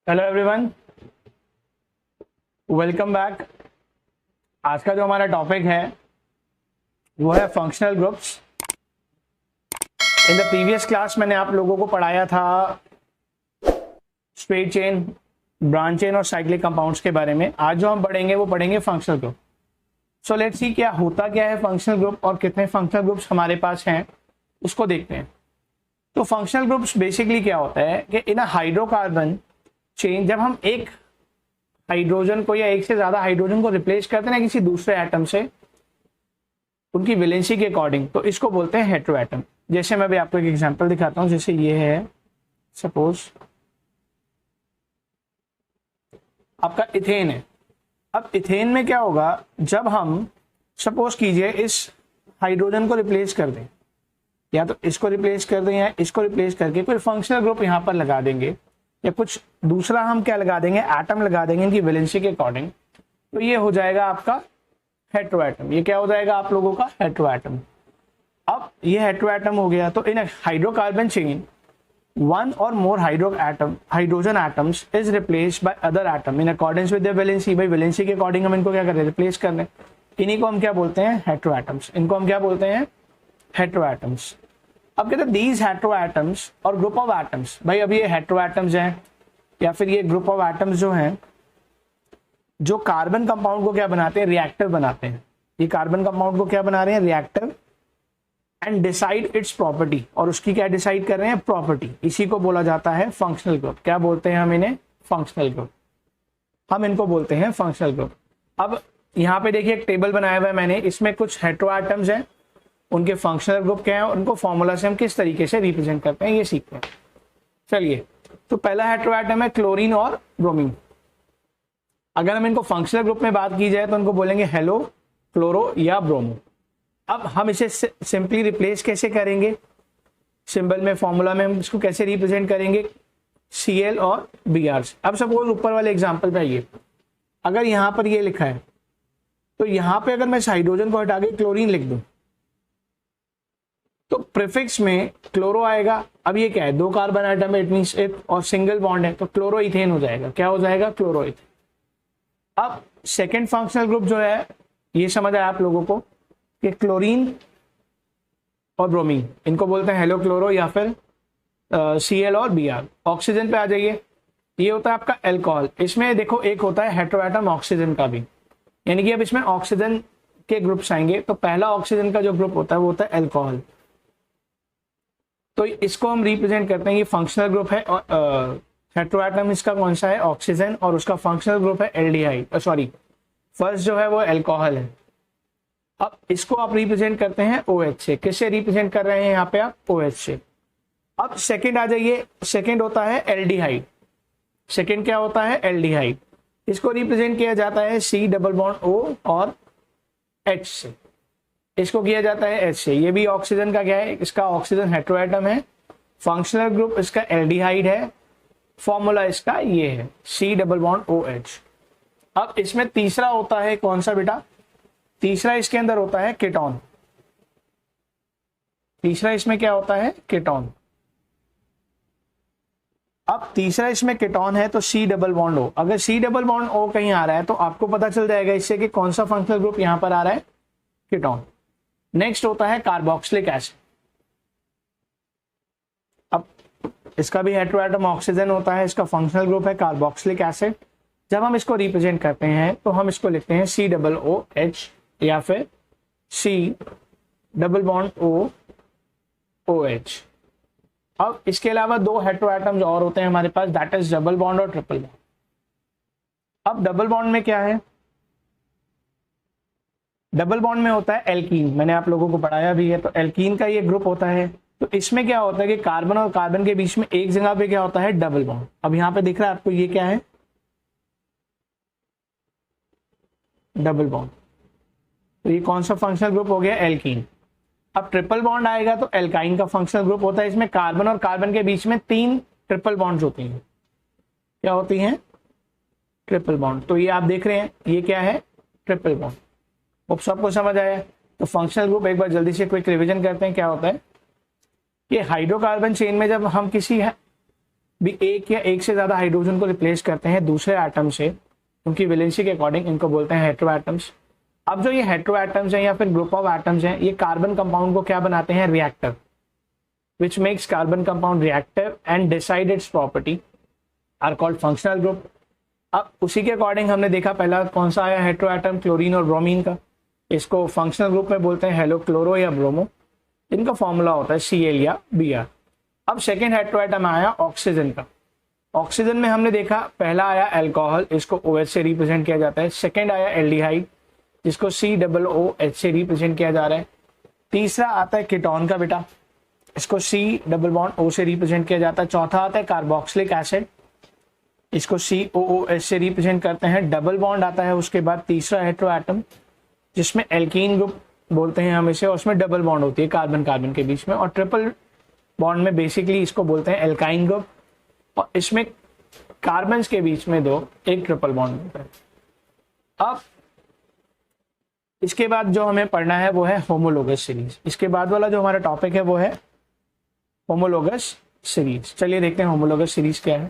Hello everyone, welcome back. आज का जो हमारा टॉपिक है वो है functional groups. In the previous class मैंने आप लोगों को पढ़ाया था स्ट्रेट चेन, ब्रांच चेन और साइक्लिक कंपाउंड्स के बारे में। आज जो हम पढ़ेंगे वो पढ़ेंगे functional group. So let's see क्या होता क्या है फंक्शनल ग्रुप और कितने फंक्शनल ग्रुप्स हमारे पास हैं उसको देखते हैं। तो फंक्शनल ग्रुप्स बेसिकली क्या होता है कि इन अ हाइड्रोकार्बन चेन जब हम एक हाइड्रोजन को या एक से ज्यादा हाइड्रोजन को रिप्लेस करते हैं किसी दूसरे एटम से उनकी वैलेंसी के अकॉर्डिंग, तो इसको बोलते हैं हेटेरो एटम। जैसे मैं भी आपको एक एग्जांपल दिखाता हूं, जैसे ये है सपोज आपका इथेन है। अब इथेन में क्या होगा, जब हम सपोज कीजिए इस हाइड्रोजन को रिप्लेस कर दें, या तो इसको रिप्लेस कर दें या इसको रिप्लेस करके कोई फंक्शनल ग्रुप यहां पर लगा देंगे या कुछ दूसरा हम क्या लगा देंगे, एटम लगा देंगे इनकी वैलेंसी के अकॉर्डिंग, तो ये हो जाएगा आपका हेटेरो एटम। ये क्या हो जाएगा आप लोगों का हेटेरो एटम। अब ये हेटेरो एटम हो गया, तो इन हाइड्रोकार्बन चेन वन और more hydrogen atoms is replaced by other atom in accordance with their valency. भाई वैलेंसी के अकॉर्डिंग हम इनको क्या कर रहे हैं, रिप्लेस कर रहे हैं। इन्हीं को हम क्या बोलते हैं, हेटेरो एटम्स। इनको हम क्या बोलते हैं, हेटेरो एटम्स। अब कहते हैं दीज हेटेरो एटम्स और ग्रुप ऑफ एटम्स। भाई अब ये हेटेरो एटम्स हैं या फिर ये ग्रुप ऑफ एटम्स जो हैं जो कार्बन कंपाउंड को क्या बनाते हैं, रिएक्टर बनाते हैं। ये कार्बन कंपाउंड को क्या बना रहे हैं, reactor, and decide its property, और उसकी क्या डिसाइड कर रहे हैं, प्रॉपर्टी। इसी को बोला जाता है फंक्शनल ग्रुप। क्या बोलते हैं हम इन्हें, फंक्शनल ग्रुप। हम इनको बोलते हैं फंक्शनल ग्रुप। अब यहाँ पे देखिए एक टेबल बनाया हुआ है मैंने, इसमें कुछ हेटेरो एटम्स हैं, उनके फंक्शनल ग्रुप क्या है, उनको फॉर्मूला से हम किस तरीके से रिप्रेजेंट करते हैं ये सीखते हैं। चलिए, तो पहला हेटेरो एटम है क्लोरीन और ब्रोमीन। अगर हम इनको फंक्शनल ग्रुप में बात की जाए तो उनको बोलेंगे हेलो, क्लोरो या ब्रोमो। अब हम इसे सिंपली रिप्लेस कैसे करेंगे, सिंबल में, फॉर्मूला में हम इसको कैसे रिप्रेजेंट करेंगे, Cl और Br। अब सपोज ऊपर वाले एग्जांपल पे आइए, अगर यहां पर ये लिखा है तो यहां पे अगर मैं इस हाइड्रोजन को हटा के क्लोरीन लिख दूं तो प्रीफिक्स में क्लोरो आएगा। अब ये क्या है, दो कार्बन एटम है, इट मींस और सिंगल बॉन्ड है, तो क्लोरोइथेन हो जाएगा। क्या हो जाएगा, क्लोरोइथेन। अब सेकंड फंक्शनल ग्रुप जो है, ये समझ आया आप लोगों को कि क्लोरीन और ब्रोमीन, इनको बोलते हैं हेलो क्लोरो या फिर Cl और Br। ऑक्सीजन पे आ जाइए, ये होता है आपका एल्कोहल। इसमें देखो एक होता है हेटेरो एटम ऑक्सीजन का भी, यानी कि अब इसमें ऑक्सीजन के ग्रुप्स आएंगे, तो पहला ऑक्सीजन का जो ग्रुप होता है वो होता है एल्कोहल। तो इसको हम रिप्रेजेंट करते हैं, ये फंक्शनल ग्रुप है। हेटेरो एटम इसका कौन सा है, ऑक्सीजन, और उसका फंक्शनल ग्रुप है एल्डिहाइड, सॉरी फर्स्ट जो है वो एल्कोहल है। अब इसको आप रिप्रेजेंट करते हैं OH से। किससे रिप्रेजेंट कर रहे हैं यहाँ पे आप, OH से। अब सेकंड आ जाइए, सेकंड होता है एल्डिहाइड। सेकंड क्या होता है, एल्डिहाइड। इसको रिप्रेजेंट किया जाता है C डबल बॉन्ड O और H से। इसको किया जाता है H से। ये भी ऑक्सीजन का क्या है, इसका ऑक्सीजन हेटेरो एटम है, फंक्शनल ग्रुप इसका एल्डिहाइड है, फॉर्मूला इसका ये है C डबल बॉन्ड OH। अब इसमें तीसरा होता है कौन सा बेटा, तीसरा इसके अंदर होता है कीटोन। तीसरा इसमें क्या होता है, कीटोन। अब तीसरा इसमें कीटोन है तो C डबल बॉन्ड O। अगर C डबल बॉन्ड O कहीं आ रहा है तो आपको पता चल जाएगा इससे कि कौन सा फंक्शनल ग्रुप यहां पर आ रहा है, कीटोन। नेक्स्ट होता है कार्बोक्सिलिक एसिड। अब इसका भी हेटेरो एटम ऑक्सीजन होता है, इसका फंक्शनल ग्रुप है कार्बोक्सिलिक एसिड। जब हम इसको रिप्रेजेंट करते हैं तो हम इसको लिखते हैं C डबल OH या फिर C double bond O OH। अब इसके अलावा दो हेटेरो एटम्स और होते हैं हमारे पास, दैट इज डबल बॉन्ड और ट्रिपल बॉन्ड। अब डबल बॉन्ड में क्या है, डबल बॉन्ड में होता है एल्कीन। मैंने आप लोगों को पढ़ाया भी है, तो एल्कीन का ये ग्रुप होता है। तो इसमें क्या होता है कि कार्बन और कार्बन के बीच में एक जगह पे क्या होता है, डबल बॉन्ड। अब यहां पे दिख रहा है आपको, ये क्या है, डबल बॉन्ड। तो ये कौन सा फंक्शनल ग्रुप हो गया, एल्कीन। अब ट्रिपल बॉन्ड आएगा तो एल्काइन का फंक्शनल ग्रुप होता है। इसमें कार्बन और कार्बन के बीच में 3 ट्रिपल बॉन्ड्स होती हैं। क्या होती हैं, ट्रिपल बॉन्ड। तो ये आप देख रहे हैं, ये क्या है, ट्रिपल बॉन्ड। अब सबको समझ आया। तो फंक्शनल ग्रुप एक बार जल्दी से क्विक रिवीजन करते हैं। क्या होता है कि हाइड्रोकार्बन चेन में जब हम किसी भी एक या एक से ज्यादा हाइड्रोजन को रिप्लेस करते हैं दूसरे एटम से, उनकी वैलेंसी के अकॉर्डिंग, इनको बोलते हैं हेटेरो एटम्स। अब जो ये हेटेरो एटम्स हैं या फिर ग्रुप ऑफ एटम्स हैं, ये कार्बन कंपाउंड को क्या बनाते हैं, reactor, which makes carbon compound reactive and decide its property are called functional group. अब उसी के अकॉर्डिंग हमने देखा पहला कौन सा आया हेटेरो एटम, क्लोरीन और ब्रोमीन का, इसको फंक्शनल ग्रुप में बोलते हैं हेलो क्लोरो या ब्रोमो, इनका फॉर्मूला होता है Cl या Br। अब सेकेंड हेटेरो एटम आया ऑक्सीजन का। ऑक्सीजन में हमने देखा पहला आया अल्कोहल, इसको OH से रिप्रेजेंट किया जाता है। सेकेंड आया एल्डिहाइड, जिसको COOH से रिप्रेजेंट किया जा रहा है। तीसरा आता है कीटोन का बेटा, इसको C+O से रिप्रेजेंट किया जाता है। चौथा आता है कार्बोक्सिलिक एसिड, इसको COOH से रिप्रेजेंट करते हैं। डबल बॉन्ड आता है उसके बाद तीसरा हेटेरो एटम, जिसमें एल्कीन ग्रुप बोलते हैं हम इसे, और उसमें डबल बॉन्ड होती है कार्बन कार्बन के बीच में। और ट्रिपल बॉन्ड में बेसिकली इसको बोलते हैं एल्काइन ग्रुप, और इसमें कार्बन के बीच में दो एक ट्रिपल बॉन्ड होता है। अब इसके बाद जो हमें पढ़ना है वो है होमोलोगस सीरीज। इसके बाद वाला जो हमारा टॉपिक है वो है होमोलोगस सीरीज। चलिए देखते हैं होमोलोगस सीरीज क्या है।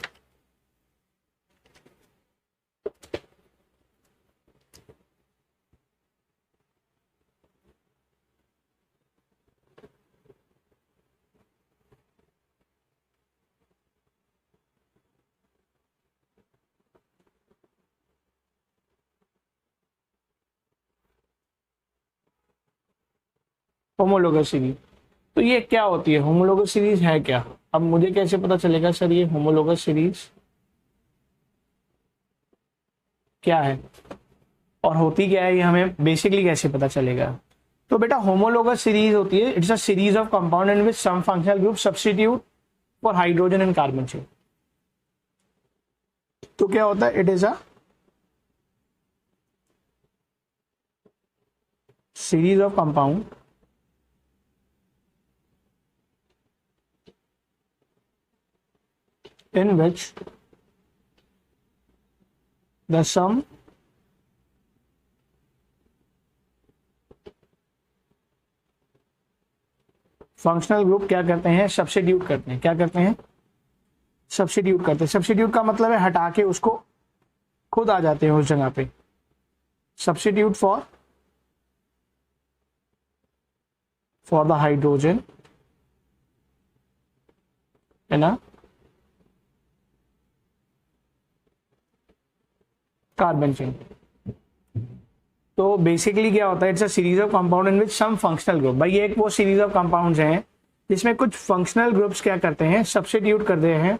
होमोलोगस सीरीज, तो ये क्या होती है, होमोलोगस सीरीज है क्या? अब मुझे कैसे पता चलेगा सर ये होमोलोगस सीरीज क्या है और होती क्या है, ये हमें बेसिकली कैसे पता चलेगा? तो बेटा होमोलोगस सीरीज होती है, it's a series of compound in which some functional group substitute for hydrogen and carbon chain. तो क्या होता है, it is a series of compound in which the sum functional group क्या करते हैं, सब्स्टिट्यूट करते हैं। क्या करते हैं, सब्स्टिट्यूट करते हैं। सब्स्टिट्यूट का मतलब है हटा के उसको खुद आ जाते हैं उस जगह पे। सब्स्टिट्यूट फॉर द हाइड्रोजन है ना कार्बन चेन। तो बेसिकली क्या होता है, it's a series of compound in which some functional group. भाई ये एक वो सीरीज ऑफ कंपाउंड्स हैं जिसमें कुछ फंक्शनल ग्रुप्स क्या करते हैं, सब्स्टिट्यूट करते हैं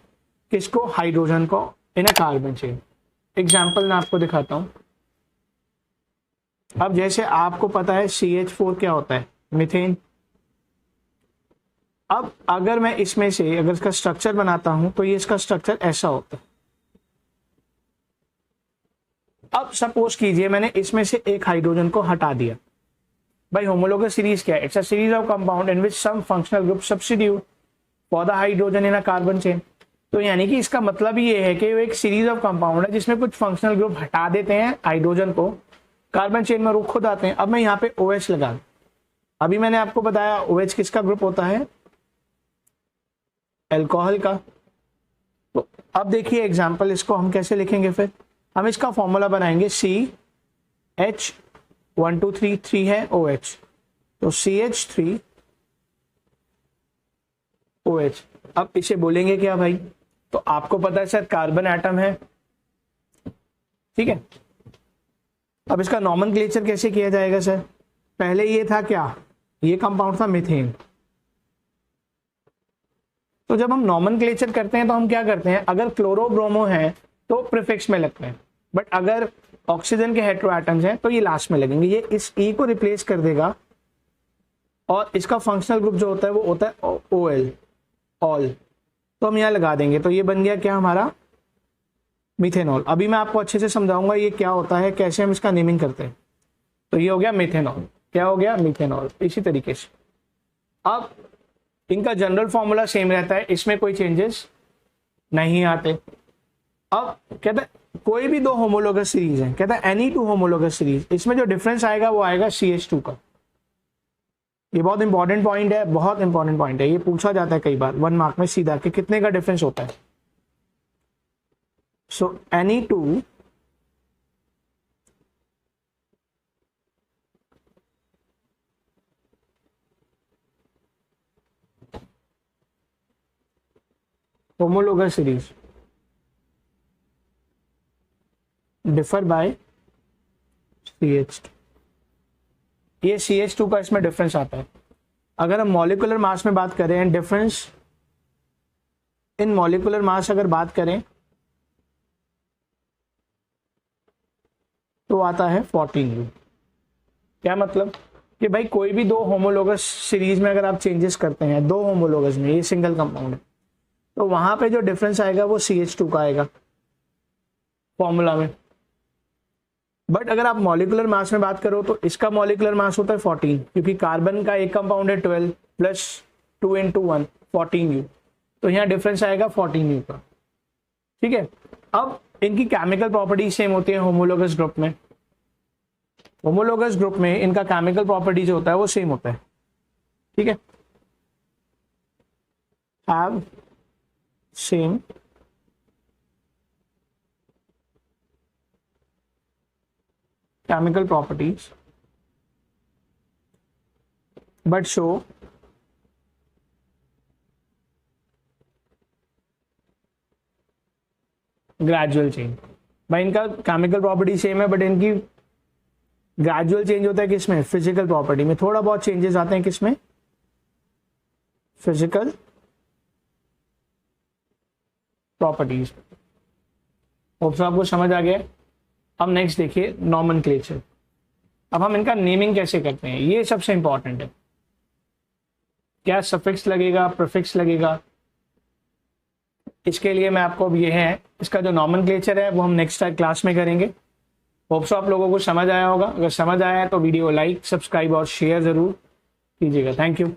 किसको, हाइड्रोजन को इन अ कार्बन चेन। एग्जांपल मैं आपको दिखाता हूं। अब जैसे आपको पता है CH4 क्या होता है, मीथेन। अब अगर मैं इसमें से अगर इसका स्ट्रक्चर बनाता हूं तो ये इसका स्ट्रक्चर ऐसा होता है। अब सपोज कीजिए मैंने इसमें से एक हाइड्रोजन को हटा दिया। भाई होमोलोगस सीरीज क्या है, it's a series of compound in which some functional group substitute for the hydrogen in a carbon chain. तो यानी कि इसका मतलब ये है कि वो एक सीरीज ऑफ कंपाउंड है जिसमें कुछ फंक्शनल ग्रुप हटा देते हैं हाइड्रोजन को, कार्बन चेन में रुक खुद आते हैं। अब मैं यहाँ पे OH लगा दूं। अभी मैंने आपको बताया OH किसका ग्रुप होता है, अल्कोहल का। तो अब देखिए एग्जाम्पल, इसको हम कैसे लिखेंगे, फिर हम इसका फॉर्मूला बनाएंगे CH123 3 है OH, तो CH3OH। अब इसे बोलेंगे क्या भाई, तो आपको पता है सर कार्बन एटम है, ठीक है। अब इसका नॉमेनक्लेचर कैसे किया जाएगा सर, पहले ये था क्या, ये कंपाउंड था मीथेन। तो जब हम नॉमेनक्लेचर करते हैं तो हम क्या करते हैं, अगर क्लोरो ब्रोमो है तो प्रीफिक्स में लगते हैं, बट अगर ऑक्सीजन के हेटेरो एटम्स हैं तो ये लास्ट में लगेंगे। ये इस E को रिप्लेस कर देगा और इसका फंक्शनल ग्रुप जो होता है वो होता है OL, ऑल। तो हम यहाँ लगा देंगे, तो ये बन गया क्या हमारा, मीथेनॉल। अभी मैं आपको अच्छे से समझाऊंगा ये क्या होता है, कैसे हम इसका नेमिंग करते हैं। तो ये हो गया मीथेनॉल, क्या हो गया, मीथेनॉल। इसी तरीके से अब इनका जनरल फॉर्मूला सेम रहता है, इसमें कोई चेंजेस नहीं आते। अब कहता है कोई भी दो होमोलोगस सीरीज है, कहता है एनी टू होमोलोगस सीरीज, इसमें जो डिफरेंस आएगा वो आएगा CH2 का। ये बहुत इंपॉर्टेंट पॉइंट है, बहुत इंपॉर्टेंट पॉइंट है, ये पूछा जाता है कई बार 1 मार्क में सीधा कि कितने का डिफरेंस होता है। सो Ne2 homologous series differ by CH2। ये CH2 का इसमें डिफरेंस आता है। अगर हम मॉलिक्यूलर मास में बात करें, डिफरेंस इन मॉलिक्यूलर मास अगर बात करें तो आता है 14U। क्या मतलब कि भाई कोई भी दो होमोलोगस सीरीज में अगर आप चेंजेस करते हैं, दो होमोलोगस में, ये सिंगल कंपाउंड है, तो वहां पे जो डिफरेंस आएगा वो CH2 का आएगा फॉर्मूला में। बट अगर आप मॉलिक्यूलर मास में बात करो तो इसका मॉलिक्यूलर मास होता है 14, क्योंकि कार्बन का एक कंपाउंड है 12 प्लस 2 into 1 14U, तो यहाँ डिफरेंस आएगा 14U का। ठीक है, अब इनकी केमिकल प्रॉपर्टीज सेम होती है होमोलोगस ग्रुप में। होमोलोगस ग्रुप में इनका केमिकल प्रॉपर्टी जो होता है वो सेम होता है। ठीक है, have same chemical properties but show gradual change. भाई इनका केमिकल प्रॉपर्टी सेम है बट इनकी ग्रेजुअल चेंज होता है किसमें? फिजिकल प्रॉपर्टी में। थोड़ा बहुत चेंजेस आते हैं किसमें? Physical properties. होप आपको समझ आ गया। अब नेक्स्ट देखिए नॉमेनक्लेचर। अब हम इनका नेमिंग कैसे करते हैं, ये सबसे इंपॉर्टेंट है। क्या सफिक्स लगेगा, प्रीफिक्स लगेगा, इसके लिए मैं आपको अब ये है इसका जो नॉमेनक्लेचर है वो हम नेक्स्ट क्लास में करेंगे। होप्स आप लोगों को समझ आया होगा। अगर समझ आया है तो वीडियो लाइक, सब्सक्राइब और शेयर जरूर कीजिएगा। Thank you.